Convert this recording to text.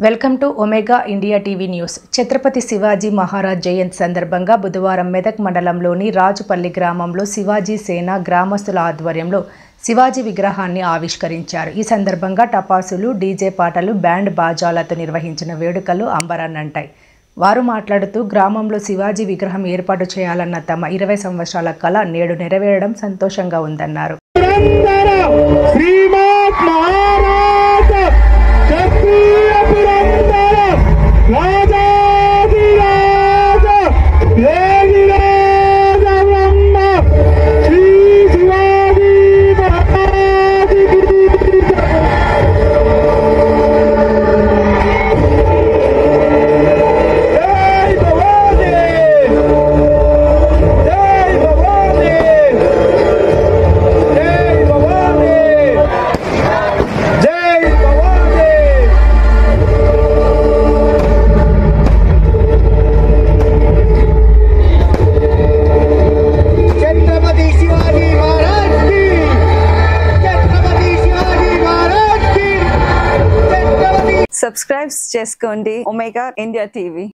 Welcome to Omega India TV news. Chhatrapati Shivaji Maharaj Jayanti సందర్భంగా బుధవారం మెదక్ మండలంలోని రాజుపల్లి గ్రామంలో శివాజీ సేన గ్రామస్తుల ఆధ్వర్యంలో శివాజీ విగ్రహాన్ని ఆవిష్కరించారు. ఈ సందర్భంగా టపాసులు, డీజే పాటలు, బ్యాండ్ బాజాలతో నిర్వహించిన వేడుకలు అంబరాన్నంటాయి. వారు మాట్లాడుతూ గ్రామంలో శివాజీ విగ్రహం ఏర్పాటు చేయాలన్న తమ 20 సంవత్సరాల కల నేడు నెరవేరడం సంతోషంగా ఉందన్నారు. సబ్స్క్రైబ్ చేసుకోండి ఒమేగా ఇండియా టీవీ.